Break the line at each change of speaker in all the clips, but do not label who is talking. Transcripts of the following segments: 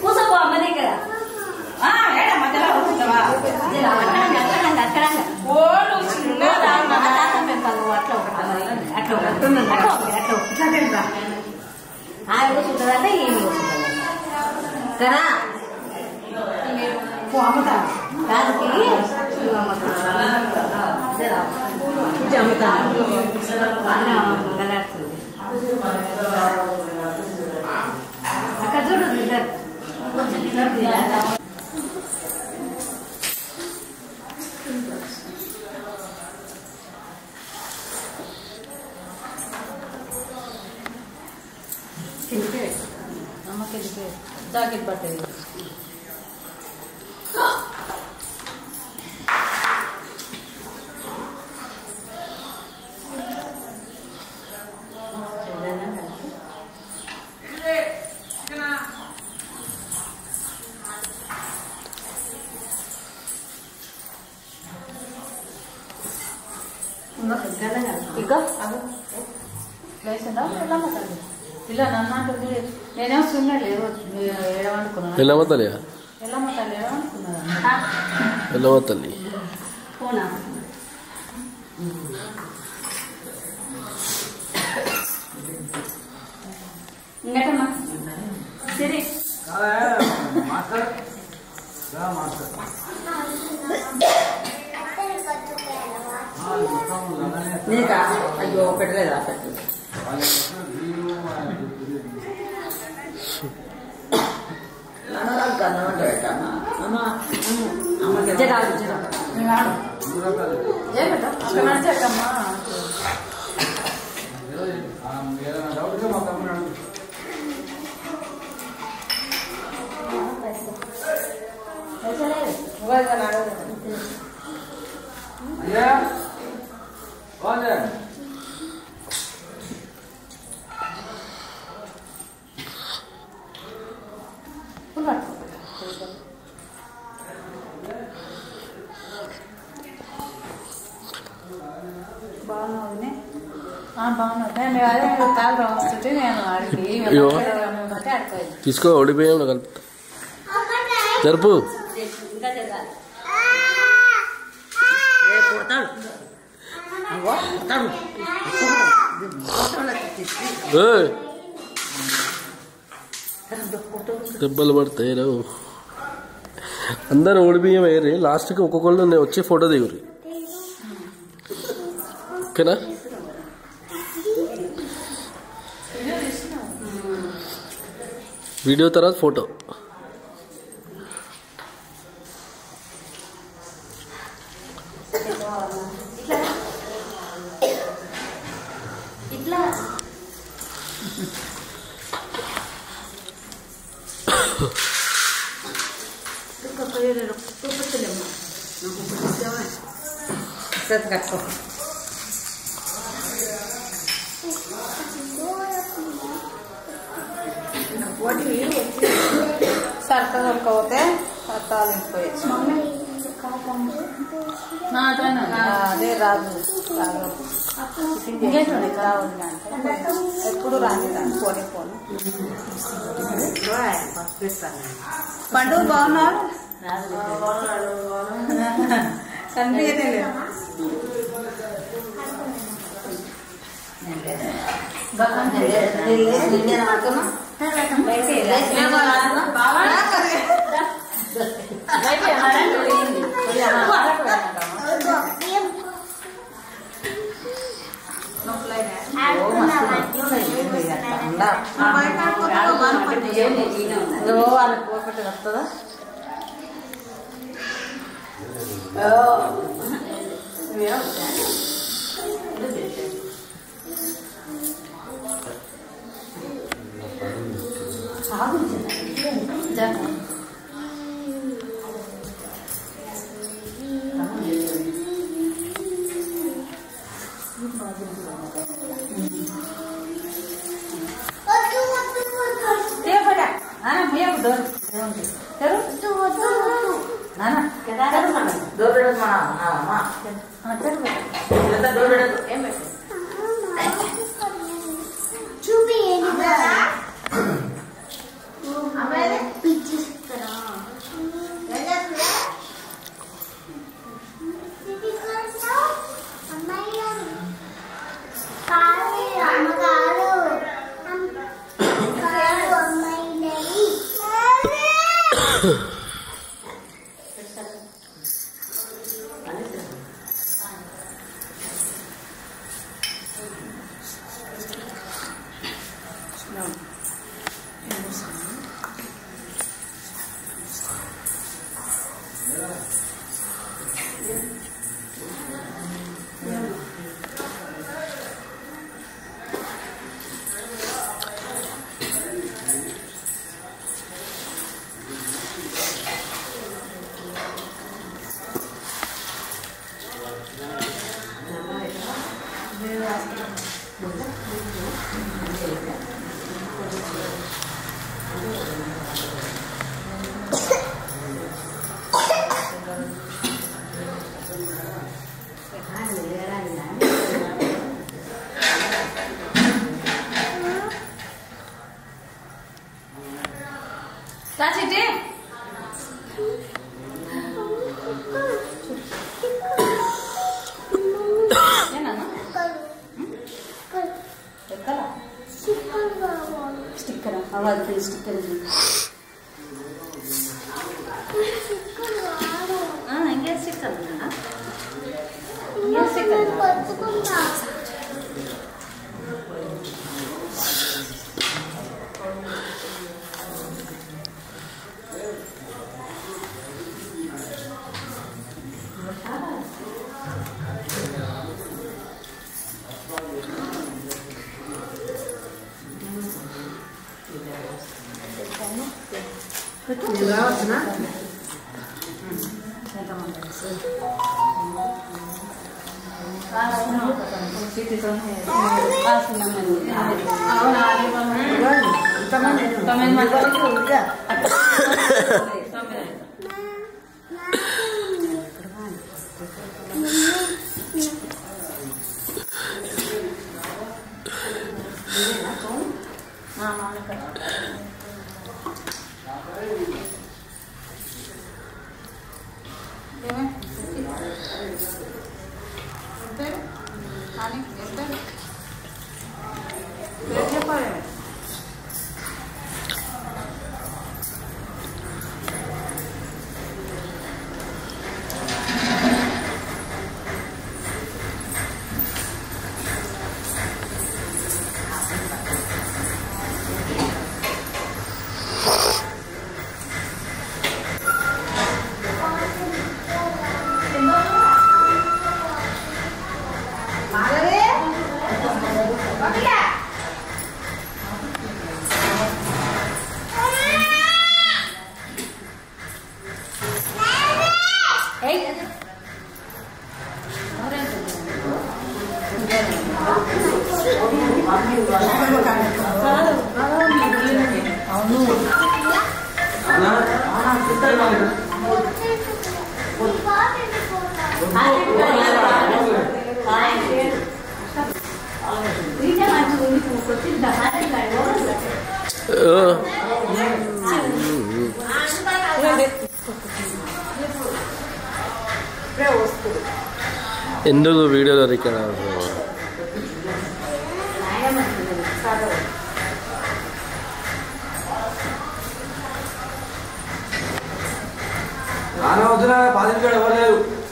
కూసోపో అమ్మ దగ్గర. మధ్యలో అక్కడ అట్లా ఆయన కూర్చుంటుందంట ఈయన కూర్చుంటుంది కదా. దానికి అమ్ముతాను అక్కడ చూడు అమ్మకి జాకెట్ పట్టేది. ఇంకా వేసిందా వెళ్ళమ్మతాలి ఇలా నన్ను అంటుంది. నేనేమో సున్నాడు ఏడవనుకున్నాను.
వెళ్ళమ్మతల్లి
వెళ్ళమ్మతాలి ఏడవనుకున్నాను.
వెళ్ళమ్మతల్లి
పోనా ఇంకటమ్మా సరే నీకా అయ్యో పెట్టలేదు అసలు
తీసుకో ఓడిపోయాం కలుపు జరుపు. దెబ్బలు పడతాయి రావు. అందరు ఓడిపోయాం వేరే. లాస్ట్కి ఒక్కొక్కళ్ళు వచ్చి ఫోటో దిగురు. ఓకేనా? వీడియో తర్వాత ఫోటో.
సర్క దొరకపోతే తాలించిపోయి అదే రాదు ఎప్పుడు రాని పోనీ పోను. పండు బాగున్నాడు కనిపించలేదు. వాళ్ళకి పోపెట్టి వస్తుందా? చూపి Siti. ಏನಣ್ಣ? ಎಕ್ಕಲ್ಲ? ಸ್ಟಿಕ್ಕರ್ ಅವಾಗ ಸ್ಟಿಕ್ಕರ್ ಹಿಂಗೆ ಸಿಕ್ಕಲ್ಲ ಹಿಂಗೆ ಸಿಕ್ಕಲ್ಲ
ఎందుకు వీడియోలో ఇక్కడ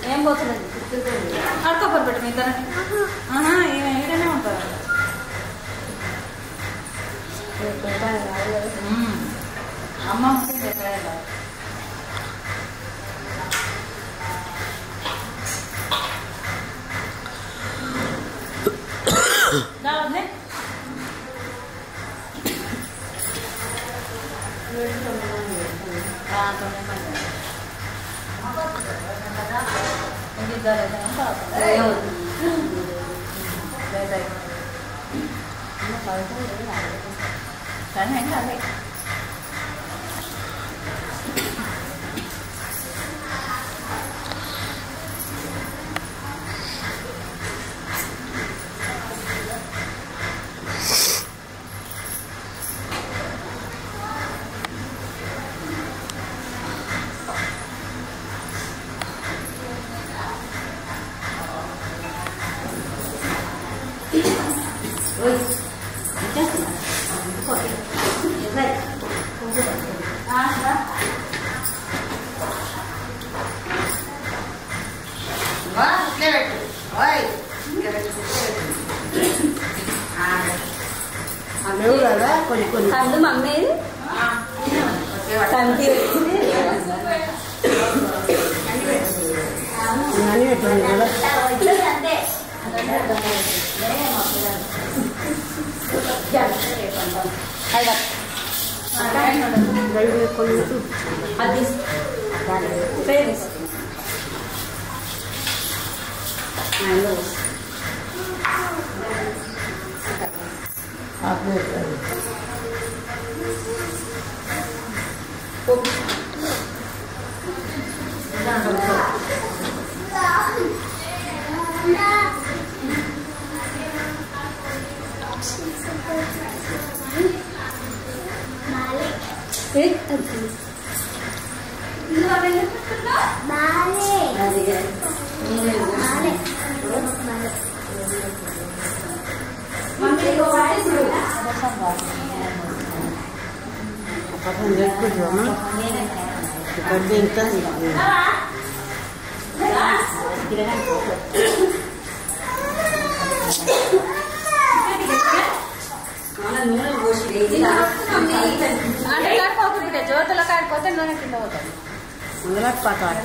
ఏం పోతుంది అడకపోరు పెట్టు మీ ఇద్దరు ఏదైనా ఉంటారు అమ్మ ఉంటుంది ఎక్కడైనా
అందు మమ్మీ తంతి వచ్చింది అది జ్యోతుల కాడిపోతే నూనె కింద పోతుంది పాతాళ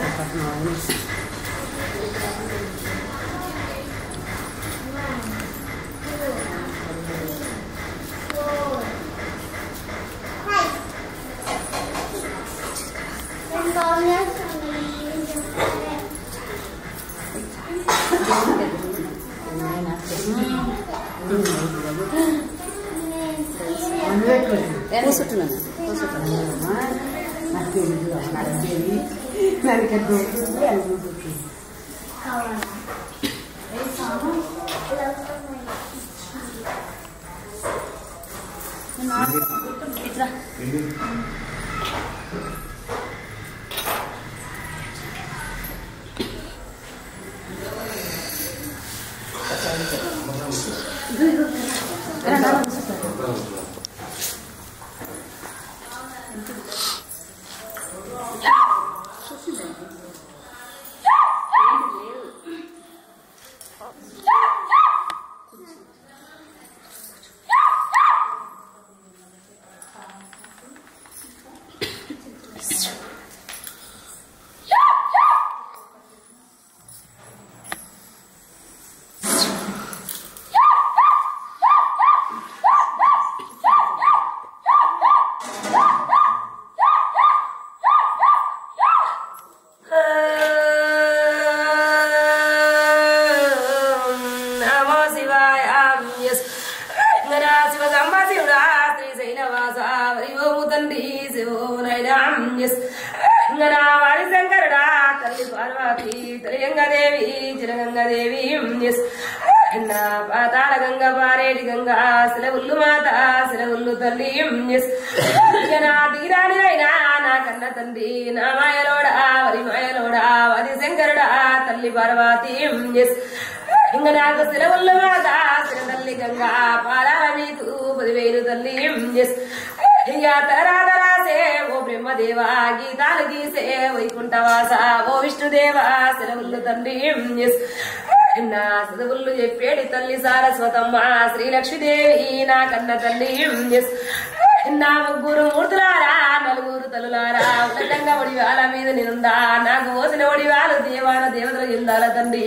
గంగ పారేటి గంగా శిలవుల్లు మాత శిలవుల్లు తల్లి నా తీరానిదైనా నా కన్న తండ్రి నా మాయలోడా వరి మాయలోడా వరి శంకరుడా తల్లి పార్వతి ఇంక నాకు శిలవుల్లు మాత శిల తల్లి గంగా పాదాల మీకు 10,000 తల్లి తరాసే ఓ బ్రహ్మదేవా గీతాలు గీసే వైకుంఠవాస ఓ విష్ణుదేవా శిలవుల్లు తండ్రి నా చదువులు చెప్పేడి తల్లి సారస్వతమ్మ శ్రీలక్ష్మీదేవి నా కన్న తల్లి నా 3 మూర్తులారా 4 తల్లులారా ఉన్నతంగా ఒడివాల మీద నేనుందా నాకు పోసిన ఒడివాలు దేవాన దేవతలు ఇందాల తండ్రి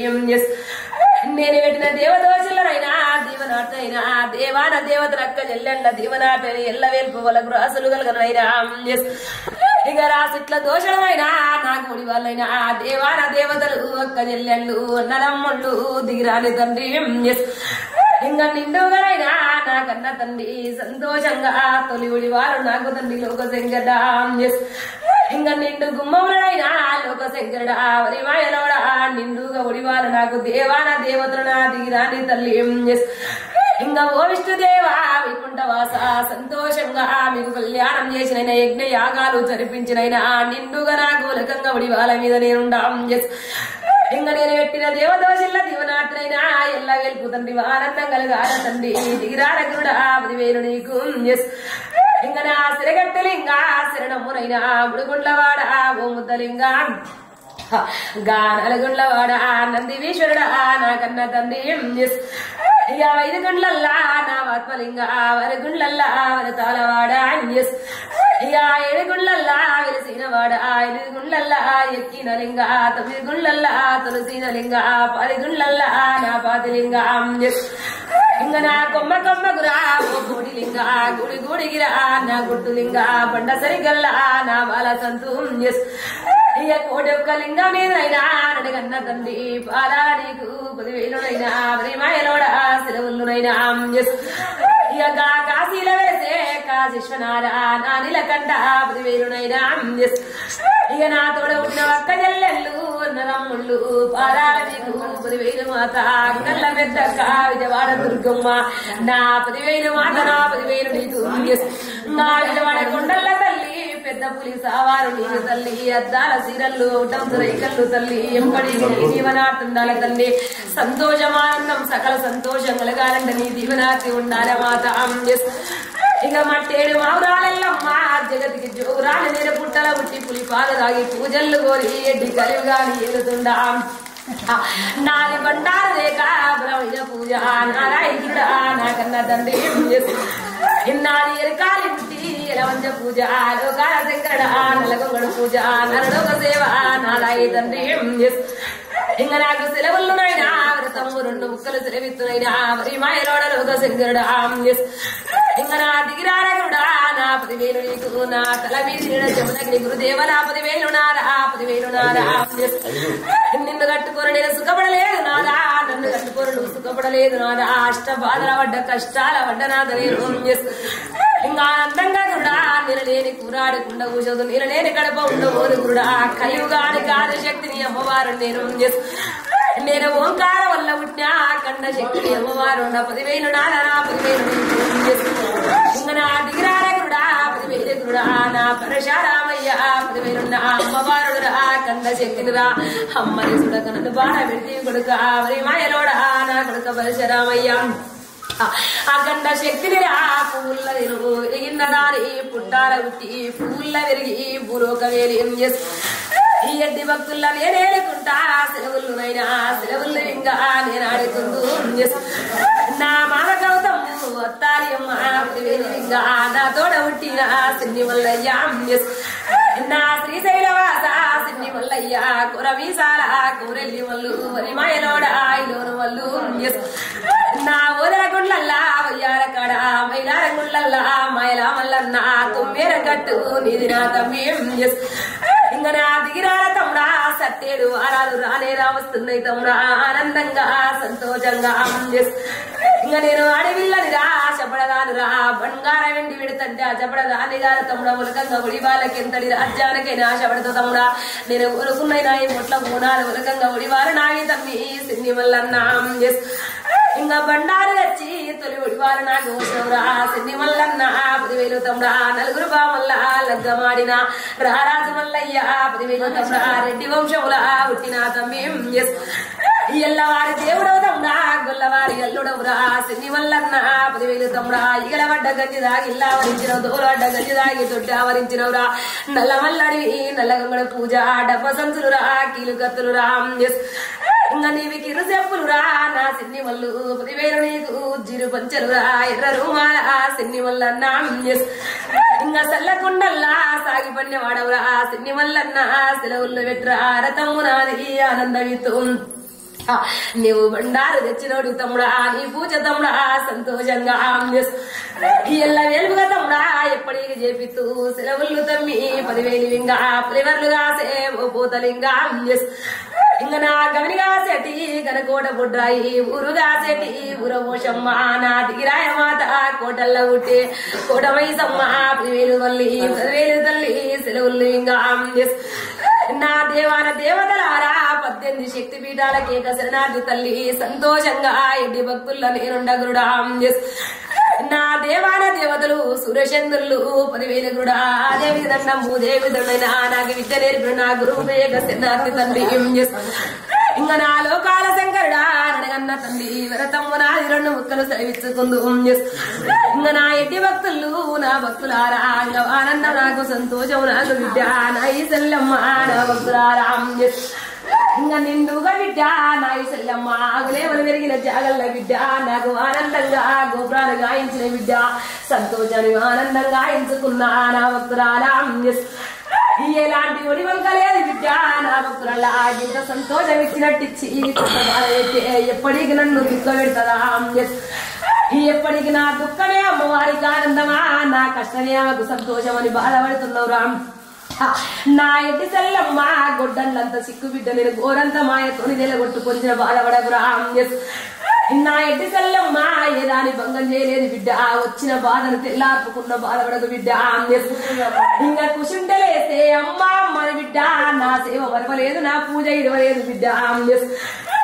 నేను పెట్టిన దేవదోషులరైనా దీవనాటైనా దేవాన దేవతల అక్క చెల్లెండ దీవనాటని ఎల్ల వేల్పు వాళ్ళకు రాసులు కలగనైనా ఇక రాసిట్ల దోషమైనా నాకు ఒడి వాళ్ళైనా దేవాన దేవతలు అక్క చెల్లెళ్ళు నలమ్ముళ్ళు దిగిరాని తండ్రి ఇంకా నిండుగానైనా నా కన్న తండ్రి సంతోషంగా తొలి ఒడి వారు నాకు తండ్రి లోకశంకరుడా ఇంకా నిండు గుమ్మవులైనా లోకశంకరుడా వరి మాయలోడా నిండుగా ఒడివారు నాకు దేవాన దేవతలు నా దిగిరాని తల్లి ఇంకా ఓ విష్ణుదేవా వైకుంఠవాస సంతోషంగా మీకు కళ్యాణం చేసిన యజ్ఞ యాగాలు జరిపించినైనా నిండుగా నాకు లకంగా ఒడివాల మీద నేనుండాం ఇంకా నేను పెట్టిన దేవదోషుల దీవనాటనైనా ఎల్ల వెలుపు తండ్రి ఆనందం కలగాల తండ్రి దిగిరాల గురుడా 10,000 నీకు ఇంకా నా సిరగట్టెలింగా శరణమునైనా ముడుగుండ్లవాడ ఓ ముద్దలింగా నలుగుండ్లవాడా నందివీశ్వరుడా నా కన్న తండ్రి 5 గుండ్లల్లా నా ఆత్మలింగ వరగుండ్లల్లా వరతాలవాడా 7 గుండ్లల్లా వెలిసినవాడా 8 గుండ్లల్లా ఎక్కిన లింగ 9 గుండ్లల్లా తులసిన లింగ 10 గుండ్లల్లా నా పాతిలింగ ఇంగ నా కొమ్మ కొమ్మగురా కోడి లింగ గుడి గుడిగిరా నా గుట్టు లింగ బండ సరిగల్లా నా బాల సంతు ఇక కోటి ఒక్క లింగం మీదైనా నడగన్న తండ్రి పాలా నీకు 10,000నైనా ప్రేమాయలోడా సెలవులునైనా ఇక కాశీల వేసే కాశీశ్వనారా నా నీలకంఠ 10,000నైనా ఇక నా తోడ ఉన్న ఒక్క జల్లెళ్ళు అన్నదమ్ముళ్ళు పాలా నీకు 10,000 మాత కళ్ళ పెద్దక్క విజయవాడ దుర్గమ్మ నా 10,000 మాత నా 10,000 నీకు నా విజయవాడ కొండల తల్లి పెద్ద పులి సావారు నీకు తల్లి అద్దాల సీరల్లు రైకల్లు తల్లి ఎంపడి దీవనార్థందాల తల్లి సంతోషమానందం సకల సంతోషం కలగాలంటే నీ దీవనార్థి ఉండాల మాత ఇక మట్టేడు మావురాలెల్లమ్మ జగతికి జోగురాలు నేను పుట్టల పుట్టి పులి పాలు తాగి పూజలు కోరి ఎడ్డి కలివిగా ఏలుతుండా నాది బండారు రేఖ బ్రహ్మ పూజ నారాయణుడా నా కన్న తండ్రి ఇన్నాది ఎరకాలి పుట్టి ఎలవంజ పూజ లోకాల శంకరడ నలగొంగడు పూజ నరడోక సేవ నారాయ తండ్రి ఇంక నాకు సెలవులునైనా వ్రతము 2 ముక్కలు సెలవిత్తునైనా మరి మాయలోడ లోక శంకరుడా ఇంక నా దిగిరారగుడా నా 10,000 నీకు నా తల మీద జమునగిరి గురుదేవ నా 10,000 నారా 10,000 నారా నిన్ను కట్టుకోరు నేను సుఖపడలేదు నాదా నన్ను కట్టుకోరు నువ్వు సుఖపడలేదు నాదా అష్ట బాధల పడ్డ కష్టాల పడ్డ నాదనేను ఇంకా ఆనందంగా గురుడా నేను లేని కూరాడకుండా కూర్చోదు నేను లేని కడప ఉండబోదు గురుడా కలియుగాని కార్యశక్తిని అమ్మవారు నేను ఓంకార వల్ల పుట్టిన కండ శక్తిని అమ్మవారు 10,000 నాదా 10,000 ఇంకా నా దిగిరారగుడా 10,000 గురుడా నా పరశారామయ్య 10,000 నా అమ్మవారుడురా కండ శక్తినిరా అమ్మని సుడక నన్ను బాధ పెట్టి కొడుక మరి మాయలోడా నా కొడుక పరశరామయ్య అఖండ శక్తిని రా పూల విరిగిన దాని పుట్టాల ఉట్టి పూల విరిగి భూలోక వేలి ఈ ఎడ్డి భక్తుల్లో నేనేలుకుంటా సెలవులునైనా సెలవులు ఇంకా నేను ఆడుకుంటూ నా మామ గౌతమ్ము వత్తాలి అమ్మ 10,000 ఇంకా నా తోడ పుట్టిన సిన్ని మల్లయ్య నా శ్రీశైలవాస సిన్ని మల్లయ్య కురవీసాల కూరెల్లి మల్లు వరి మాయలోడ ఐలోను మల్లు నా ఓదర గుండ్లల్లా వయ్యాల కాడ మైలార గుండ్లల్లా మైల మల్లన్న 9 గట్టు నీది నా తమ్మి ఇంక నా దిగిరాల తమ్ముడా 7 వారాలు రానేరా వస్తున్నాయి తమ్ముడా ఆనందంగా సంతోషంగా ఇంక నేను అడవిల్లని రా చెప్పడదానురా బంగారం వెండి విడతంటే ఆ చెప్పడదాని గారు తమ్ముడా ఉలకంగా ఉడి వాళ్ళకి ఎంతటి రాజ్యానికైనా చెప్పడతో తమ్ముడా నేను ఉలుకున్నాయి నా ఈ ముట్ల మూనాలు ఉలకంగా ఉడి వారు నాయి తమ్మి సిన్ని మల్లన్న ఇంకా బండారు తెచ్చి తొలి ఉడివారు నాకు రా సిన్ని మల్లన్న 10,000 తమ్ముడా 4 బామల్ల లగ్గమాడిన రారాజు మల్లయ్య 10,000 తమ్ముడా రెడ్డి వంశముల పుట్టిన తమ్మి ఎల్లవారి దేవుడవు తమ్ముడా గొల్లవారి అల్లుడవురా సిన్ని మల్లన్న 10,000 తమ్ముడా ఇగల పడ్డ గంజి దాగి ఇల్లా వరించినవు దోలు పడ్డ గంజి దాగి దొడ్డ వరించినవురా నల్ల మల్లడివి నల్లగంగడ పూజ డబ్బ సంచులురా కీలు కత్తులురా ఇంకా నీవి కిరు చెప్పులురా నా సిన్ని మల్లు 10,000 నీకు జీరు పంచలురా ఎర్ర రూమాల సిన్ని మల్లన్న ఇంకా సల్లకుండల్లా సాగి పడిన వాడవురా సిన్ని మల్లన్న సెలవుల్లో పెట్టురా రతము నాది ఆనందవితం నీవు బండారు తెచ్చినోడు తమ్ముడా నీ పూజ తమ్ముడా సంతోషంగా ఎల్ల వేలుగా తమ్ముడా ఎప్పటికి చేపిస్తూ సెలవులు తమ్మి 10,000 ఇంకా ఫ్లేవర్లుగా సేవ పూతలింగా ఇంక నా గమనిగా సెటి కనకోట బుడ్రాయి ఊరుగా సెటి ఊరమోషమ్మ నా దిగిరాయ మాత కోటల్ల ఉట్టి కోటమైసమ్మ 10,000 మళ్ళీ 10,000 తల్లి సెలవులు ఇంకా నా దేవాన దేవతలారా 18 శక్తి పీఠాలకే శరణార్థి తల్లి సంతోషంగా ఎడ్డి భక్తుల్లో నేనుండగురుడా నా దేవాన దేవతలు సురచంద్రులు 10,000 గురుడా దేవి దండం భూదేవి దండైనా నాకు విద్య నేర్పిన నా గురువు శరణార్థి తండ్రి ఇంకా నా లోకాల శంకరుడా నడగన్న తండ్రి వరతమ్ము నాది 2 ముక్కలు సెలవిచ్చుకుందు ఇంకా నా ఎడ్డి భక్తులు నా భక్తులారా ఆనందం నాకు సంతోషం నాకు విద్య నా ఈ సెల్లమ్మ నా భక్తులారా ఇంకా నిండుగా బిడ్డ నా సెల్లమ్మ ఆగులేమలు పెరిగిన జాగల్ల బిడ్డ నాకు ఆనందంగా గోపురాలు గాయించిన బిడ్డ సంతోషాన్ని ఆనందంగా ఎంచుకున్నా నా భక్తురాలా ఎలాంటి ఒడి వంక లేదు బిడ్డ నా భక్తురాలా ఇంత సంతోషం ఇచ్చినట్టిచ్చి ఎప్పటికి నన్ను దుఃఖ పెడతారా ఎప్పటికి నా దుఃఖమే అమ్మవారికి ఆనందమా నా కష్టమే ఆమెకు సంతోషం అని బాధపడుతున్నావు రామ్ నా ఎడ్డి సెల్లమ్మ గొడ్డన్లంత సిక్కు బిడ్డ నేను గోరంత మాయతోని నిలగొట్టు పొందిన బాధపడకు రామ్ నా ఎడ్డి సెల్లమ్మ ఏదాని భంగం చేయలేదు బిడ్డ వచ్చిన బాధను తెల్లార్పుకున్న బాధపడకు బిడ్డ ఇంకా కుషుంటలేస్తే అమ్మా అమ్మని బిడ్డ నా సేవ మరవలేదు నా పూజ ఇడవలేదు బిడ్డ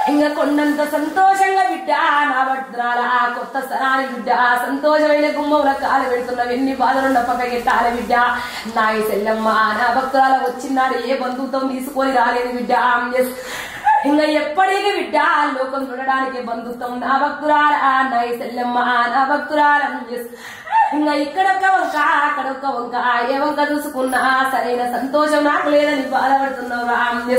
ఇంకా కొండంత సంతోషంగా బిడ్డ నా భద్రాల కొత్త స్థలాన్ని బిడ్డ సంతోషమైన గుమ్మంలో కాలు పెడుతున్నావు ఎన్ని బాధలున్న పక్కకెట్టాలి బిడ్డ నా ఈ సెల్లమ్మ నా భక్తురాల వచ్చినాడు ఏ బంధుత్వం తీసుకొని రాలేదు బిడ్డ ఇంకా ఎప్పటికీ బిడ్డ లోకం చూడడానికి బంధుత్వం నా భక్తురాల నా ఈ సెల్లమ్మ నా భక్తురాల ఇంకా ఇక్కడొక్క వంక అక్కడొక్క వంక ఏ వంక చూసుకున్నా సరైన సంతోషం నాకు లేదని బాధపడుతున్నావు రామ్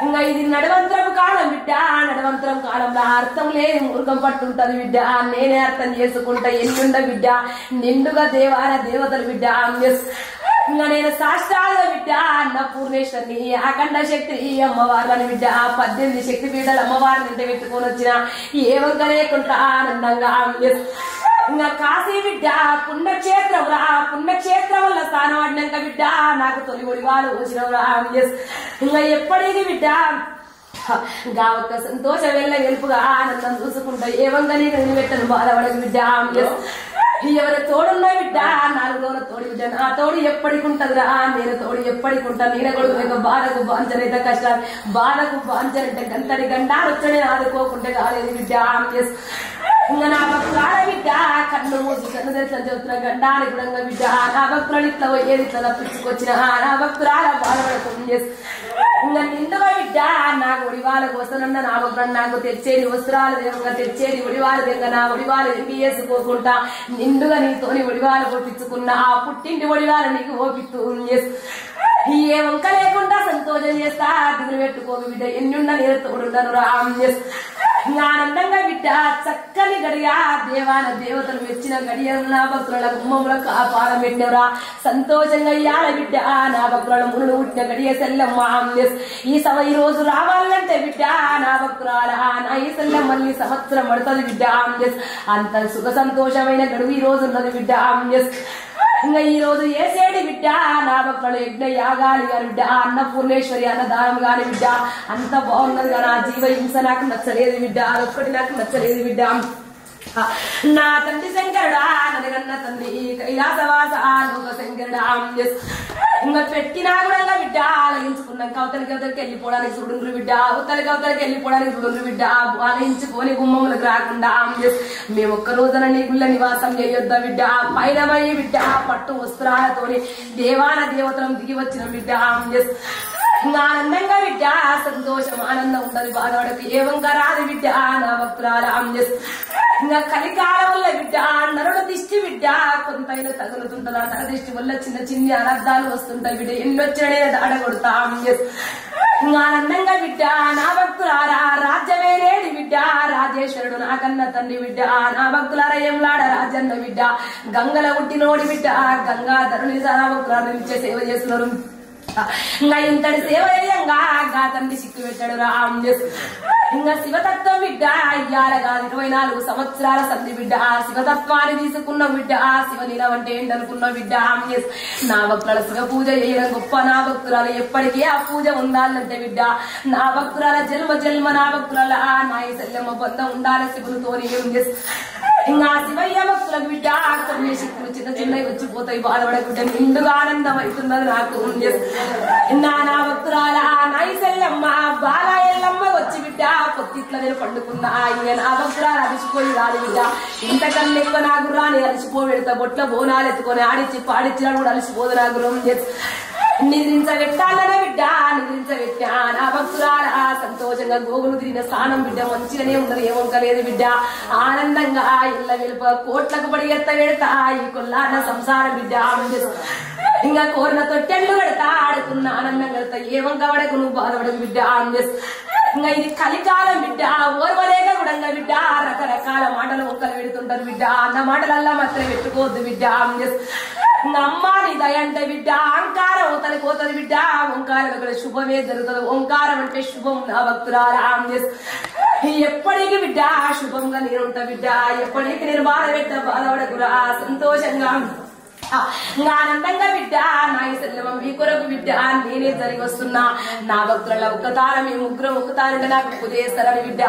ఇంకా ఇది నడవంతరం కాలం బిడ్డ నడవంతరం కాలంలో అర్థం లేని మూర్ఖం పట్టుంటది బిడ్డ నేనే అర్థం చేసుకుంటా ఎన్నుండ బిడ్డ నిండుగా దేవాన దేవతలు బిడ్డ ఇంకా నేను సాష్టాలుగా బిడ్డ అన్న పూర్ణేశ్వరిని అఖండ శక్తి అమ్మవార్లని బిడ్డ 18 శక్తి పీఠాలు అమ్మవారిని ఇంట పెట్టుకొని వచ్చిన ఏ వంక లేకుండా ఆనందంగా ఇంకా కాశీ బిడ్డ పుణ్యక్షేత్రం రా పుణ్యక్షేత్రం వల్ల స్థానం ఆడినాక బిడ్డ నాకు తొలి ఒడివాలు వచ్చినవు రా ఇంకా ఎప్పటికీ బిడ్డ గా ఒక్క సంతోషం వెళ్ళ గెలుపుగా ఆనందం చూసుకుంటా ఏ వంక నీకు నిలబెట్టను బాధపడకు బిడ్డ ఎవరు తోడున్నా బిడ్డ 4 రోజుల తోడి బిడ్డ నా తోడు ఎప్పటికి ఉంటదిరా నేను తోడు ఎప్పటికి ఉంటా నేను కొడుకు బాధకు బాంచనైతే కష్టాలు బాధకు బాంచనంటే గంటడి గంటాలు వచ్చాడే ఆదుకోకుంటే కాలేదు బిడ్డ ఇంకా నా భక్తురాల బిడ్డ కన్ను మూసి కన్ను తెరిచిన చెబుతున్న గండాలి గుడంగా బిడ్డ నా భక్తురాలు ఇట్లా ఏది ఇట్లా తప్పించుకొచ్చిన నా భక్తురాల బాధపడుతుంది ఇంకా నిండుగా బిడ్డ నాకు ఒడివాల కోసనన్న నా భక్తులు నాకు తెచ్చేది వస్త్రాలు దేవంగా తెచ్చేది ఒడివాలు దేవంగా నా ఒడివాలు ఎంపీ వేసుకోకుండా నిండుగా నీతోని ఒడివాలు పోపించుకున్నా ఆ పుట్టింటి ఒడివాలు నీకు ఓపిస్తూ ఏ వంక లేకుండా సంతోషం చేస్తా దిగులు పెట్టుకోకు బిడ్డ ఎన్నుండ నేను తోడుండను రామ్ ఆనందంగా బిడ్డ చక్కని గడియా దేవాన దేవతలు మెచ్చిన గడియ నా భక్తుల గుమ్మంలో కాపాడం పెట్టినరా సంతోషంగా ఇయ్యాల బిడ్డ నా భక్తుల ముళ్ళు పుట్టిన గడియ సెల్లమ్మ ఈ రోజు రావాలంటే బిడ్డ నా భక్తురాల నా ఈ సెల్లమ్మ మళ్ళీ సంవత్సరం పడుతుంది బిడ్డ అంత సుఖ సంతోషమైన గడువు ఈ రోజు ఉన్నది బిడ్డ ఇంకా ఈ రోజు ఏసేడి బిడ్డ నా భక్తులు యజ్ఞ యాగాలి గాని బిడ్డ అన్నపూర్ణేశ్వరి అన్నదానం గాని బిడ్డ అంత బాగున్నది కానీ ఆ జీవ హింస నాకు నచ్చలేదు బిడ్డ అదొక్కటి నాకు నచ్చలేదు బిడ్డ నా తండ్రి శంకరుడా ననగన్న తండ్రి కైలాసవాస లోక శంకరుడా ఇంకా పెట్టినా కూడా బిడ్డ ఆలయించుకున్నాక అవతలికి వెళ్ళిపోవడానికి చూడుండ్రు బిడ్డ అవతలికి వెళ్ళిపోవడానికి చూడుండ్రు బిడ్డ ఆలయించుకొని గుమ్మములకు రాకుండా మేము ఒక్క రోజున నీ గుళ్ళ నివాసం చేయొద్దా బిడ్డ పైన పోయి బిడ్డ పట్టు వస్త్రాలతోని దేవాన దేవతలం దిగి వచ్చిన బిడ్డ ఆనందంగా బిడ్డ సంతోషం ఆనందం ఉండదు బాధపడకు ఏ వంక రాదు బిడ్డ నా భక్తురాల ఇంకా కలికాలం వల్ల బిడ్డ నరుల దిష్టి బిడ్డ కొంతైనా తగులుతుంటది ఆ నర దిష్టి వల్ల చిన్న చిన్న అనర్థాలు వస్తుంటాయి బిడ్డ ఎన్నొచ్చినే దాడ కొడతా ఆనందంగా బిడ్డ నా భక్తులారా రాజ్యమే లేని బిడ్డ రాజేశ్వరుడు నాకన్న తండ్రి బిడ్డ నా భక్తులారా ఏంలాడ రాజన్న బిడ్డ గంగల ఉట్టినోడి బిడ్డ గంగాధరుని నా భక్తులారా నిలిచే సేవ చేస్తున్నారు ఇంకా ఇంతటి సేవ చేయంగా తండ్రి సిక్కు పెట్టాడు రామ్ ఇంకా శివతత్వం బిడ్డ అయ్యాలగా 24 సంవత్సరాల సంధి బిడ్డ శివతత్వాన్ని తీసుకున్న బిడ్డ శివలీల అంటే ఏంటనుకున్న బిడ్డ నా భక్తుల శివ పూజ చేయడం గొప్ప నా భక్తురాలు ఎప్పటికీ ఆ పూజ ఉండాలంటే బిడ్డ నా భక్తురాల జన్మ జన్మ నా భక్తురాల నా శల్యమ్మ బంధం ఉండాలి శివునితోని ఇంకా శివయ్య భక్తులకు బిడ్డ కొన్ని శక్తులు చిన్న చిన్నవి వచ్చిపోతాయి బాధపడక బిడ్డ నిండుగా ఆనందం అవుతున్నది నాకు నా భక్తురాల నాయి సెల్లమ్మ బాలా ఎల్లమ్మ వచ్చి బిడ్డ పొత్తిట్ల నేను పండుకున్నా నా భక్తురాలు అలసిపోయి రాలి బిడ్డ ఇంతకన్నా ఎక్కువ నా గుర్రాన్ని అలసిపోబెడతా బొట్ల బోనాలు ఎత్తుకొని ఆడిచ్చి పాడిచ్చినా కూడా అలసిపోదు నా గుర్రం నిద్రించబెట్టాలనే బిడ్డ నిద్రించబెట్టా నా భక్తురాల సంతోషంగా గోగులు తిరిగిన స్థానం బిడ్డ మంచిగానే ఉండదు ఏమొంకలేదు బిడ్డ ఆనందంగా ఇళ్ళ వెలుప కోట్లకు పడి ఎత్త పెడతా ఈ కొల్లాన్న సంసారం బిడ్డ ఇంకా కోరిన తొట్టెళ్ళు కడతా ఆడుకున్న ఆనందం కడతా ఏమంక పడకు నువ్వు బాధపడకు బిడ్డ ఇంకా ఇది కలికాలం బిడ్డ ఓర్వలేక కూడా బిడ్డ రకరకాల మాటలు ఒక్కలు పెడుతుంటారు బిడ్డ అన్న మాటలల్లా మాత్రం పెట్టుకోవద్దు బిడ్డ అమ్మా నీ దయ అంటే బిడ్డ అహంకారం అవుతుంది పోతుంది బిడ్డ ఓంకారం కూడా శుభమే జరుగుతుంది ఓంకారం అంటే శుభం నా భక్తురారా ఎప్పటికీ బిడ్డ శుభంగా నేను ఉంటా బిడ్డ ఎప్పటికీ నేను బాధపడకురా సంతోషంగా ఆనందంగా బిడ్డ నా సెల్లవం మీ కొరకు బిడ్డ నేనే జరిగి వస్తున్నా నా భక్తుల ఒక్కతార మీ ముగ్గురం ఒక్కతారంటే నాకు పూజ చేస్తారని బిడ్డ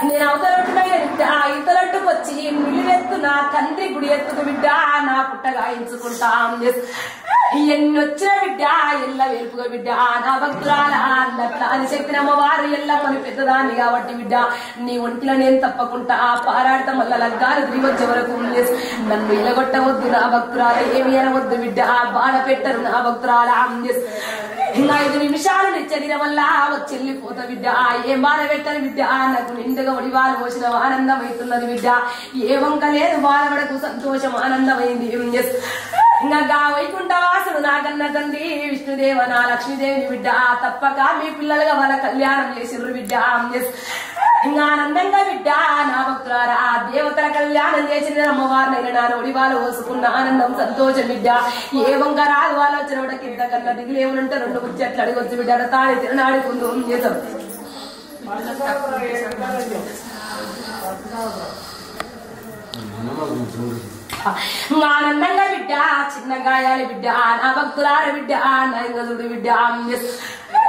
నేను అవతలట్టుగా బిడ్డ ఇతలట్టుకు వచ్చి నిలువెత్తున్నా తండ్రి గుడి ఎత్తుకు బిడ్డ నా పుట్టగా ఎంచుకుంటా ఎన్ని వచ్చిన బిడ్డ ఎల్ల వేలుపుగా బిడ్డ నా భక్తురాల అన్నట్ల అని చెప్పిన అమ్మవారు ఎల్లమ్మని పెద్దదాన్ని కాబట్టి బిడ్డ నీ ఒంటిలో నేను తప్పకుండా పారాడతాం వల్ల లగ్గాలు తిరిగి వచ్చే వరకు నన్ను ఇలగొట్టవద్దు నా భక్తురాల ఏమి అనవద్దు బిడ్డ బాధ పెట్టరు నా భక్తురాల ఇంకా 5 నిమిషాలు నిచ్చరిన వల్ల వచ్చి వెళ్ళిపోతా బిడ్డ ఏం బాధ పెట్టరు బిడ్డ నాకు నిండుగా ఒడివాలు పోసిన ఆనందం అవుతున్నది బిడ్డ ఏ వంక లేదు బాధపడకు సంతోషం ఆనందమైంది ఇంకా వైకుంఠ వాసుడు నాకన్న తండ్రి విష్ణుదేవ నా లక్ష్మీదేవిని బిడ్డ తప్పక మీ పిల్లలుగా వాళ్ళ కళ్యాణం చేసిర్రు బిడ్డ ఇంకా ఆనందంగా బిడ్డ నా భక్తులారా దేవతల కళ్యాణం చేసిన అమ్మవారినైనా నా నోడి వాళ్ళు పోసుకున్న ఆనందం సంతోషం బిడ్డ ఏ వంక రాదు వాళ్ళు వచ్చిన వాడికి ఇంతకన్నా దిగులేముంటే 2 ముచ్చట్లు అడిగొచ్చు బిడ్డ తాడి తిరణాడుకుందు చేసాం ఆనందంగా బిడ్డ చిన్న గాయాలి బిడ్డ నా భక్తులార బిడ్డ నా ఇంగదుడు బిడ్డ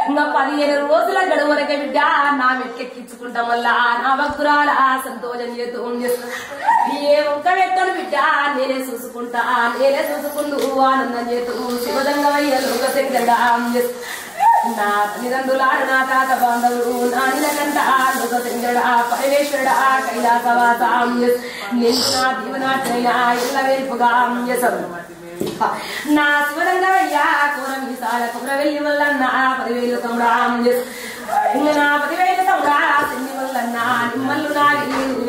ఇంకా 15 రోజుల గడువు వరకే బిడ్డ నా మెట్లెక్కించుకుంటాం వల్ల నా భక్తురాల సంతోషం చేస్తూ ఏ ఒక్క వ్యక్తులు బిడ్డ నేనే చూసుకుంటా నేనే చూసుకుంటూ ఆనందం చేస్తూ శివదంగమయ్య లోక శంకరుడా నా తల్లిదండ్రులాడు నా తాత బాంధవుడు నా నిలకంట లోక శంకరుడా పరమేశ్వరుడా కైలాసవాస నేను నా దీవనాటైనా ఇళ్ళ వేల్పుగా నా శివరంగయ్యా కూర మీసాల కూర వెళ్ళి వల్లన్న 10,000 తమ్ముడా ఇంకా నా 10,000 తమ్ముడా తిండి వల్లన్న నిమ్మల్లు నా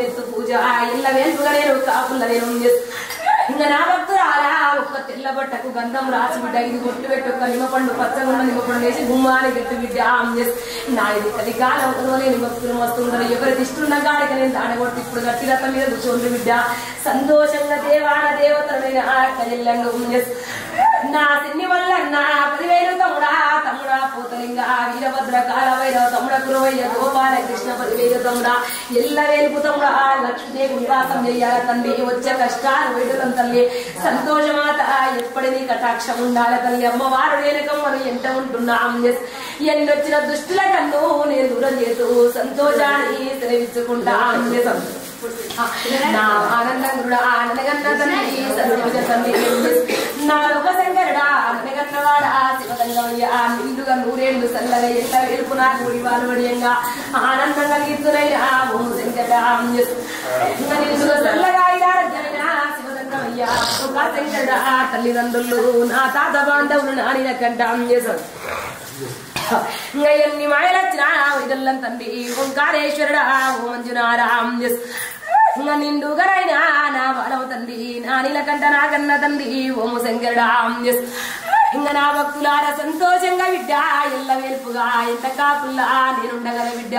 ఎత్తు పూజ ఇళ్ళ వేల్పుగా నేను కాపుల్ల నేను ఇంకా నా భక్తురాలా ఒక్క తెల్ల బట్టకు గంధం రాసి బిడ్డ ఇది కొట్టు పెట్టు నిమ్మపండు పచ్చగుండ నిమ్మపండు వేసి గుమ్మాని గట్టి బిడ్డ నా ఇది కలికాలం లేని భక్తులు వస్తుంటారు ఎవరి దిష్టున్న గాడికి నేను దాడగొట్టి ఇప్పుడు గట్టి రథం మీద కూర్చోండి బిడ్డ సంతోషంగా దేవాన దేవతలైన కళ్యాణ్ నా సిన్ని వల్ల నా 10,000 తమ్ముడా పోతలింగా వీరభద్ర కాలవైరవ తమ్ముడ గురవయ్య గోపాల కృష్ణ 10,000 తమ్ముడా ఎల్ల వేలుపు తమ్ముడా లక్ష్మీదేవి నివాసం చెయ్యాల తండ్రి వచ్చే కష్టాలు వేడుకం తల్లి సంతోషమాత ఎప్పటి నీ కటాక్షం ఉండాల తల్లి అమ్మవారు వేనకమ్మను ఎంత ఉంటున్నాం ఎన్నొచ్చిన దుష్టుల కన్ను నేను దూరం చేస్తూ సంతోషాన్ని సెలవించుకుంటాం నా ఆనందం కూడా ఆనందగన్న తండ్రి సంతోష తండ్రి నా లోక శంకరుడా ఆనందగన్నవాడా శివగంగయ్య నిండుగా 100 ఏళ్ళు చల్లగా ఎంత వేలుపు నాకు ఇవాళ వడియంగా ఆనందం కలిగిస్తున్నాయినా ఓం శంకరుడా ఇంకా నిండుగా చల్లగా ఇలారజ్ఞమైనా శివగంగయ్య లోక శంకరుడా తల్లిదండ్రులు నా తాత బాంధవులు నా నిలకంటాం చేశారు ఇంకా ఎన్ని మాయలు వచ్చినా ఇదల్లం తండ్రి ఓంకారేశ్వరుడా ఓ మంజునారాం ఇంకా నిండుగానైనా నా బాలవ తండ్రి నా నీలకంఠ నా కన్న తండ్రి ఓము శంకరుడా ఇంకా నా భక్తులార సంతోషంగా బిడ్డ ఎల్ల వేల్పుగా ఎంత కాపుల్లా నేనుండగల బిడ్డ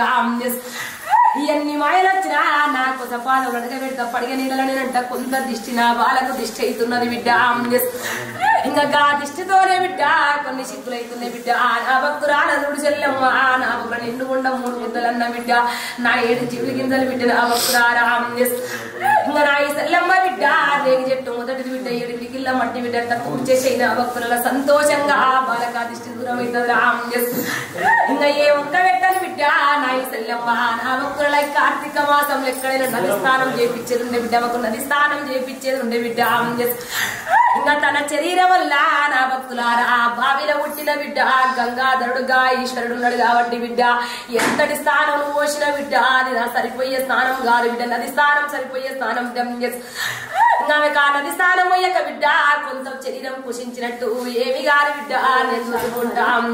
ఎన్ని మాయలు వచ్చినా నాకు సపాలు అడగ పెడతా పడిగ నీళ్ళ నేనంట కొంత దిష్టి నా బాలకు దిష్టి అవుతున్నది బిడ్డ ఇంకా దిష్టితోనే బిడ్డ కొన్ని సిక్కులు అవుతున్నాయి బిడ్డ నా భక్తురాల చూడు చెల్లెమ్మ నా భక్తుల నిండుగుండ 3 ముద్దలన్న బిడ్డ నా 7 జీవుల గింజలు బిడ్డ నా భక్తురారా ఇంకా నా ఈ సెల్లమ్మ బిడ్డ రేగి చెట్టు మొదటిది బిడ్డ 7 పికిళ్ళ మట్టి బిడ్డ పూజ చేసే నా భక్తుల సంతోషంగా బాలక దిష్టి దూరం అవుతుంది ఇంకా ఏ ఒక్క పెట్టని బిడ్డ నా ఈ సెల్లమ్మ నా భక్తుల కార్తీక మాసంలో ఎక్కడైనా నది స్నానం చేయించేది ఉండే బిడ్డ మాకు నది స్నానం చేయించేది ఉండే బిడ్డ ఇంకా తన శరీరం వల్ల నా భక్తులారా బావిలో పుట్టిన బిడ్డ గంగాధరుడుగా ఈశ్వరుడు ఉన్నాడు కాబట్టి బిడ్డ ఎంతటి స్నానం పోసిన బిడ్డ అది నా సరిపోయే స్నానం కాదు బిడ్డ నది స్నానం సరిపోయే స్నానం ఆమెకు ఆ నది స్నానం అయ్యాక బిడ్డ కొంత శరీరం కుషించినట్టు ఏమి కాదు బిడ్డ నేను చూసుకుంటాం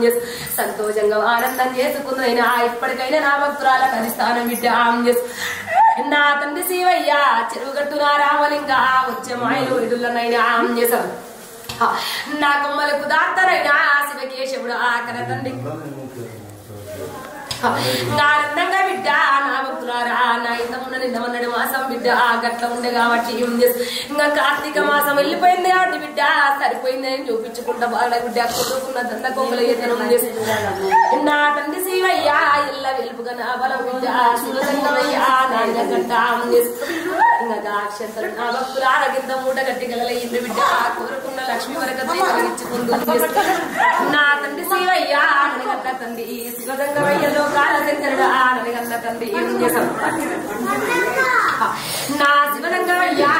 సంతోషంగా ఆనందం చేసుకుందైనా ఇప్పటికైనా నా భక్తురాల నది స్నానం బిడ్డ నా తండ్రి శివయ్య చెరువుగట్టు నా రామలింగ వచ్చే మాయలు ఇడులనైనా చేశారు నా కొమ్మలకు దార్తరైనా శివకేశవుడు ఆకర తండ్రి ఆనందంగా బిడ్డ నా భక్తులారా నా ఇంతమున్న నిన్నమన్నడు మాసం బిడ్డ గట్ల ఉండే కాబట్టి ఇంకా కార్తీక మాసం వెళ్ళిపోయింది కాబట్టి బిడ్డ సరిపోయింది అని చూపించుకుంటా బాగా బిడ్డ కొట్టుకున్న దండ కొంగుల ఏదనం నా తండ్రి శివయ్య ఎల్ల వెలుపుగా నా బలం బిడ్డ శివసంగమయ్యా నాయన గంట ఇంకా అక్షంతలు నా భక్తులార కింద మూట గట్టి గల ఇంద్ర బిడ్డ కోరుకున్న లక్ష్మీ వరకத்தை కలిగించుకుంటూ నా తండ్రి శివయ్య గంట తండ్రి శివసంగమయ్యలో కాలశంకరుడు ఆనగన్న తండ్రి నా శివరంగయ్యా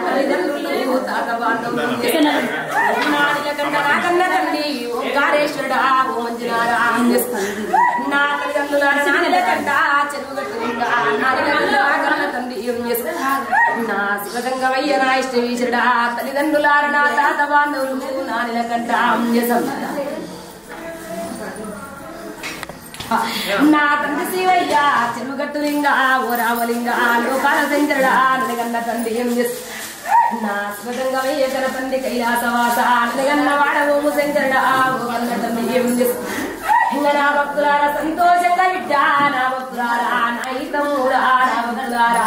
తల్లిదండ్రులు తాత బాంధవులు నాకన్న తండ్రి ఓంకారేశ్వరుడా ఓ మంజునారా నా తల్లిదండ్రుల నానిల కంట చెరువు గట్టు తండ్రి నా శివరంగయ్య నా ఇష్టవీశ్వరుడా తల్లిదండ్రులార నా తాత బాంధవులు నానిల కంట నా తండ్రి శివయ్య చెరువుగట్టులింగా ఓ రామలింగా లోకాల శంకరుడా అనగన్న తండ్రి నా శివగంగమయ్య కర తండ్రి కైలాసవాస అనగన్న వాడవోము శంకరుడా ఓ అన్న తండ్రి ఇంకా నా భక్తులారా సంతోషంగా బిడ్డ నా భక్తులారా నా ఈతముడా నా భక్తులారా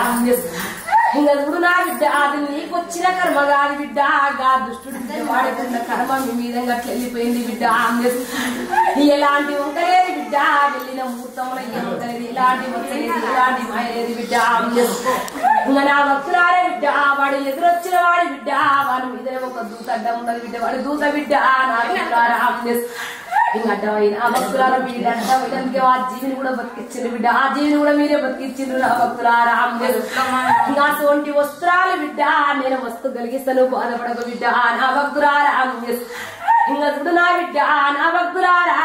ఇంకా చూడు నా బిడ్డ అది నీకొచ్చిన కర్మ కాదు బిడ్డ గా దుష్టుడు వాడుకున్న కర్మ మీ మీద వెళ్ళిపోయింది బిడ్డ ఎలాంటి ఉంటలేదు బిడ్డ వెళ్ళిన ముహూర్తంలో ఏముంటలేదు ఇలాంటి వచ్చలేదు ఇలాంటి మాయలేదు బిడ్డ ఇంకా నా భక్తులారే బిడ్డ వాడు ఎదురొచ్చిన వాడి బిడ్డ వాడి మీద ఒక దూత అడ్డం ఉన్నది బిడ్డ వాడు దూత బిడ్డ నా భక్తులారా ఇంకా అడ్డమైన ఆ భక్తులారా మీరు అడ్డమైనందుకే ఆ జీవిని కూడా బతికిచ్చిండ్రు బిడ్డ ఆ జీవిని కూడా మీరే బతికిచ్చిండ్రు నా భక్తులారా ఇంకా సోంటి వస్త్రాలు బిడ్డ నేను వస్తు కలిగిస్తాను బాధపడకు బిడ్డ నా భక్తులారా ఇంకా చూడు నా బిడ్డ నా భక్తులారా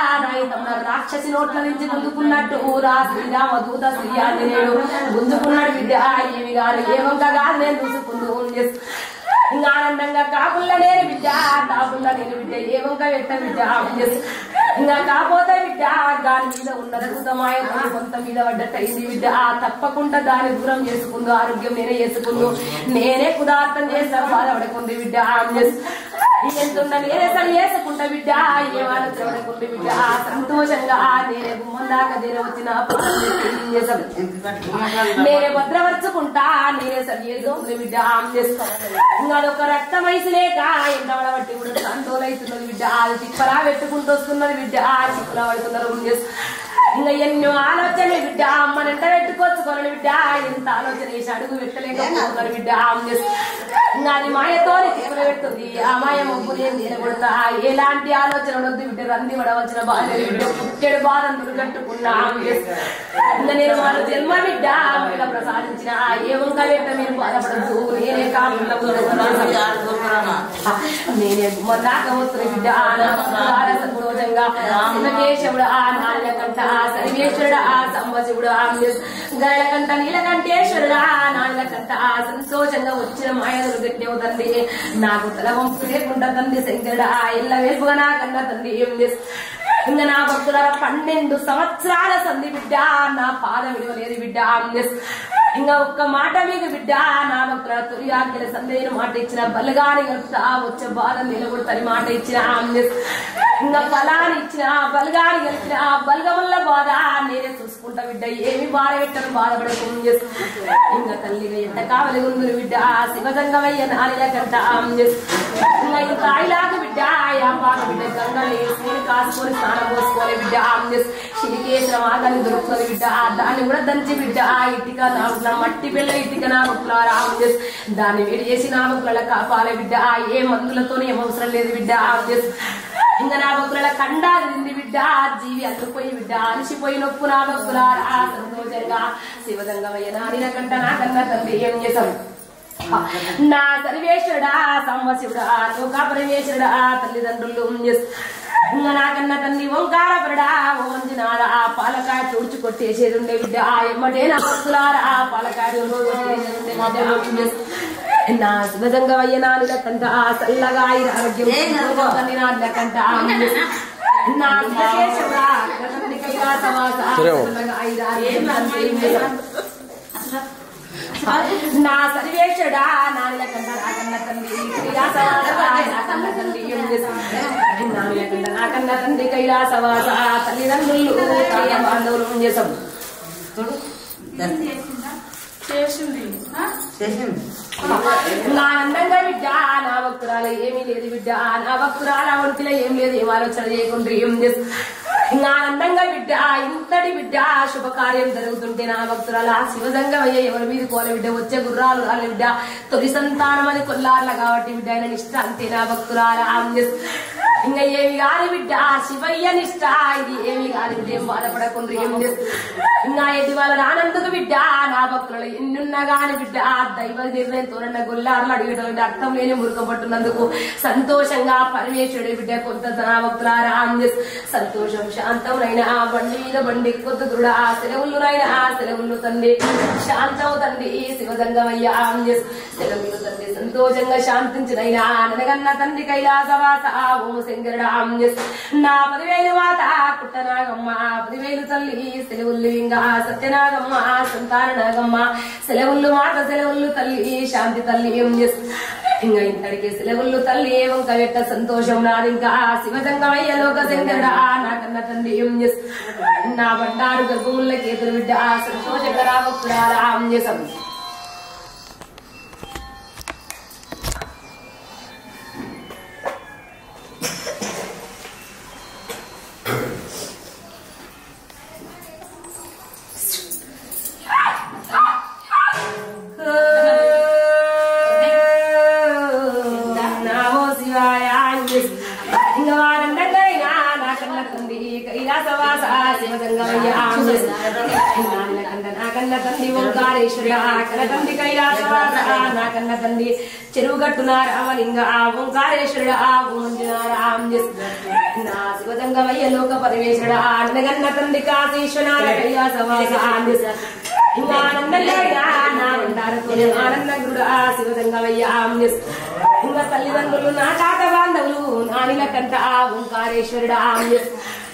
నా రాక్షసి నోట్ల నుంచి గుంజుకున్నట్టు రా శ్రీరామ దూత శ్రీ ఆంజనేయుడు గుంజుకున్నాడు బిడ్డ ఏమి కాదు ఏమంగా కాదు నేను చూసుకుంటూ ఇంకా ఆనందంగా కాపుల్ల నేను బిడ్డ కాపుల్ల నేను బిడ్డ ఏమంగా పెట్ట బిడ్డ ఇంకా కాపోతే బిడ్డ దాని మీద ఉన్న అద్భుతమాయ కొంత మీద పడ్డట్టయింది బిడ్డ తప్పకుండా దాన్ని దూరం చేసుకుందు ఆరోగ్యం నేనే చేసుకుందు నేనే కుదార్థం చేస్తాను బాధపడకుంది బిడ్డ ఎంతున్నా నేనే సరి చేసుకుంటా బిడ్డ ఏమాలోచన పడకుంది బిడ్డ సంతోషంగా నేనే గుమ్మం దాకా నేనే వచ్చిన నేనే భద్రపరుచుకుంటా నేనే సరి చేసుకుంది బిడ్డ ఇంకా అదొక రక్తం వయసు లేక ఎండబడ బట్టి కూడా సంతోలవుతున్నది బిడ్డ అది తిప్పలా పెట్టుకుంటూ వస్తున్నది బిడ్డ తిప్పలా పడుతున్నారు ఇంకా ఎన్నో ఆలోచనలు బిడ్డ అమ్మనంట పెట్టుకోవచ్చుకోవాలి బిడ్డ ఎంత ఆలోచన చేసి అడుగు పెట్టలేకపోతున్నారు బిడ్డ ఇంకా అది మాయతో తిప్పలు పెడుతుంది ఆ మాయ మొగ్గు నేను కొడతా ఎలాంటి ఆలోచన వద్దు బిడ్డ రంది పడవలసిన బాధ బిడ్డ పుట్టెడు బాధను కట్టుకున్నా ఇంకా నేను వాళ్ళ జన్మ బిడ్డ మీద ప్రసాదించిన ఏమంగా పెట్ట మీరు బాధపడద్దు నేనే కాకుండా నేనే దాకా వస్తున్న బిడ్డ సంతోషంగా శివకేశవుడు ఆ నాలుగ కంట సర్వేశ్వరుడు ఆ సంవశివుడు గరళకంట నీలకంఠేశ్వరుడు ఆ నాలుగ కంట సంతోషంగా వచ్చిన మాయలు గట్టేవు తండ్రి నాకు తల వంపు లేకుండా తండ్రి శంకరుడు ఆ ఇళ్ళ వేపుగా నాకన్నా తండ్రి ఇంకా నా భక్తుల 12 సంవత్సరాల సంధి బిడ్డ నా పాద విడవలేదు బిడ్డ ఇంకా ఒక్క మాట మీకు బిడ్డ నా భక్తుల తొలి ఆజ్ఞల సందేహం మాట ఇచ్చిన బలగాని కలుపుతా వచ్చే బాధ నిలబడుతుంది మాట ఇచ్చిన ఇంకా బలాన్ని ఇచ్చిన బలగాని కలిపిన బలగముల బాధ నేనే చూసుకుంటా బిడ్డ ఏమి బాధ పెట్టను బాధపడకుండా ఇంకా తల్లిగా ఎంత కావలి ఉంది బిడ్డ శివగంగమయ్య నాలిల కంట ఇంకా ఈ తాయిలాగా బిడ్డ పాక బిడ్డ గంగలు వేసుకొని కాసుకొని స్నానం పోసుకోవాలి బిడ్డ శిలికేసిన మాగాన్ని దొరుకుతుంది బిడ్డ దాన్ని కూడా దంచి బిడ్డ ఇటుక నా మట్టి పిల్ల ఇటుక నా ముక్కల దాన్ని వేడి చేసి నా ముక్కల కాపాలి బిడ్డ ఏ మందులతో ఏం అవసరం లేదు బిడ్డ ఇంకా నా భక్తుల కండా తింది బిడ్డ జీవి అల్లుపోయి బిడ్డ అలసిపోయి నొప్పు నా భక్తులారా సంతోషంగా శివగంగమయ్య నానిన కంట నాకన్నా తండ్రి ఏం చేశాం నా సర్వేశ్వరుడా సంవశివుడా లోకా పరమేశ్వరుడా తల్లిదండ్రులు ఇంకా నాకన్నా తండ్రి ఓంకారపరుడా ఓ మంజునాథ ఆ పాలకాయ తుడుచు కొట్టేసేది ఉండే బిడ్డ ఎమ్మటే నా భక్తులారా ఆ పాలకాయ నా శివగంగమయ్య నాలుగ కంట చల్లగా ఆరోగ్యం నాలుగ కంట నా శివకేశవుడా కైలాసవాస నా సర్వేశ్వరుడా నాలుగ కంట నాకన్నా తండ్రి నాకన్నా తండ్రి కైలాసవాస తల్లిదండ్రులు బాంధవులు చేసాం ఆనందంగా బిడ్డ నా భక్తురాల ఏమీ లేదు బిడ్డ నా భక్తురాల ఒంటిలో ఏం లేదు ఏం ఆలోచన చేయకుండా ఏం చేస్తా ఆనందంగా బిడ్డ ఇంతటి బిడ్డ శుభకార్యం జరుగుతుంటే నా భక్తురాల శివజంగమయ్య ఎవరి మీద కోల బిడ్డ వచ్చే గుర్రాలు రాలే బిడ్డ తొలి సంతానం అది కొల్లార్ల కాబట్టి బిడ్డ ఆయన నిష్ట అంతే నా భక్తురాల ఇంకా ఏమి కాదు బిడ్డ శివయ్య నిష్ట ఇది ఏమి కాదు బిడ్డ ఏం బాధపడకుండా ఏం చేస్తా ఇంకా ఎది వాళ్ళ రానందుకు బిడ్డ నా భక్తులు ఎన్నున్నా గాని బిడ్డ దైవ నిర్ణయంతో గొల్లార్లు అడిగేటువంటి అర్థం లేని మురుకపట్టున్నందుకు సంతోషంగా పరమేశ్వరుడు బిడ్డ కొంత నా భక్తులారా సంతోషం శాంతమునైనా బండి మీద బండి కొద్దు గురుడా సెలవులునైనా సెలవులు తండ్రి శాంతం తండ్రి శివదంగమయ్యా సెలవులు తండ్రి సంతోషంగా శాంతించినైనా అనగన్న తండ్రి కైలాసవాస ఓం శంకరుడా నా 10,000 వాత కుట్టనాగమ్మ 10,000 తల్లి సెలవులు ఇంకా సత్యనాగమ్మ సంతాన నాగమ్మ సెలవులు మాట సెలవులు తల్లి శాంతి తల్లి ఏం ఇంకా ఇంతటికి సెలవులు తల్లి వంక యొక్క సంతోషం నాది ఇంకా శివజంగమయ్య లోక శంకరుడా నాకన్న తండ్రి ఏం నా బండారు గర్భముల కేతులు బిడ్డ సంతోషకరా భక్తురాలా చేసాం నాకన్న తండ్రి చెరువుగట్టున రామలింగ ఓంకారేశ్వరుడు ఓంజనారాం నా శివదంగమయ్య లోక పరమేశ్వరుడు అన్నగన్న తండ్రి కాశీశ్వనార కైలాసవాస ఆనందగుడు శివదంగమయ్య ఇంకా తల్లిదండ్రులు నా తాత బాంధవులు నానిల కంట ఓంకారేశ్వరుడు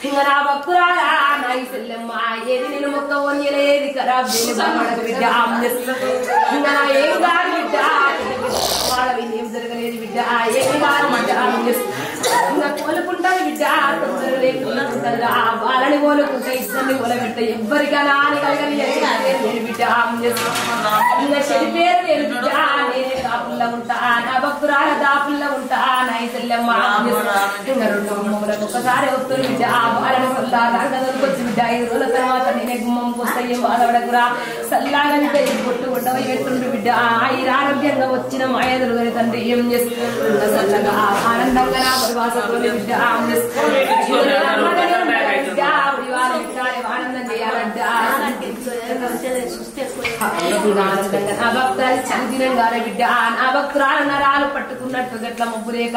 ఇంకా నా భక్తురాలా నా సెల్లెమ్మ ఏది నేను మొక్క ఓన్యలేది ఖరాబ్ బిడ్డ ఇంకా నా ఏం కాదు బిడ్డ వాళ్ళ ఏం జరగలేదు బిడ్డ ఏమి కాదు బిడ్డ ఇంకా కోలుకుంటాను బిడ్డ తొందర లేకుండా వాళ్ళని కోలుకుంటా ఇద్దరిని కోలబెట్ట ఎవ్వరికైనా అని కలగని బిడ్డ ఇంకా చెడిపేరు నేను బిడ్డ నేనే దాపుల్లో ఉంటా నా భక్తురాల దాపుల్లో ఉంటా నా సెల్లెమ్మ ఇంకా 2 మూలకు ఒకసారి వస్తుంది బిడ్డ వాళ్ళని సల్లాకొచ్చి బిడ్డ 5 రోజుల తర్వాత నేనే గుమ్మం పోస్తాయి బాధపడకురా సల్లాగని పొట్టు ఉండవ పెట్టుండ్రు బిడ్డ ఆరోగ్యంగా వచ్చిన మాయదులు గారి తండ్రి ఏం చేస్తున్నా సల్లగా ఆనందంగా నా పరివాసంతో బిడ్డ ఆనందం చేయాలంట నా భక్తురాలు చందినం గారే బిడ్డ నా భక్తురాలు నరాలు పట్టుకున్నట్టు గట్ల ముగ్గు లేక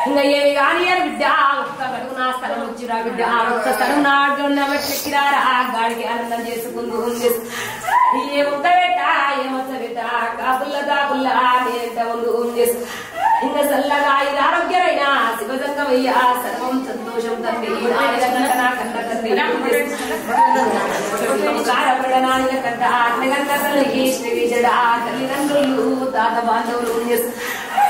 ఇంకా ఏమి కానీ బిడ్డ ఒక్క కడుగు నా స్థలం వచ్చిరా బిడ్డ ఒక్క స్థలం నాకెక్కిరారా గాడికి ఆనందం చేసుకుంటూ ఏ ముక్క పెట్ట ఏ మొత్త పెట్ట కాపుల్ల దాపుల్ల నేంత ముందు ఇంకా సల్లగా ఇది ఆరోగ్యమైనా శివజంగమయ్య సర్వం సంతోషం తండ్రి కన్న తండ్రి కారపడనాని కంట అన్నగంట తల్లికి శ్రీవిజడా తల్లిదండ్రులు తాత బాంధవులు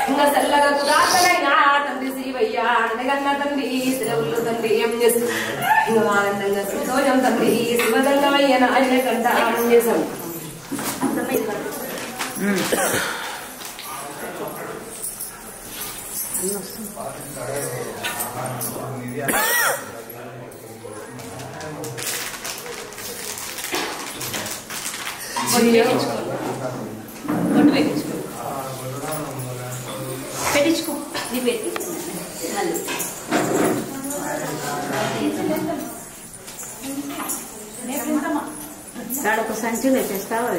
ఇంకా సల్లగా కుదాతనైనా తండ్రి శ్రీవయ్య అన్నగన్న తండ్రి సెలవులు తండ్రి ఏం ఇంకా ఆనందంగా సంతోషం తండ్రి శివజంగమయ్య నాయన కంట ఆనందం చేశాం
పెట్టించుకో పెట్టి ఒక సంచి పెట్టేస్తావా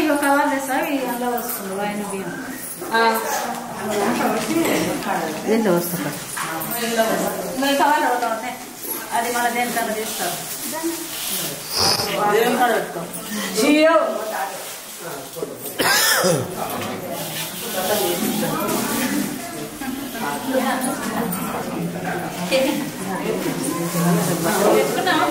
ఒక కవర్ తెస్తా అందులో వస్తుంది ఆయన దీంట్లో వస్తా ఇంకా కావాలి అది మన దేనికన్నా తీస్తారు
జియో
తెచ్చుకున్నాము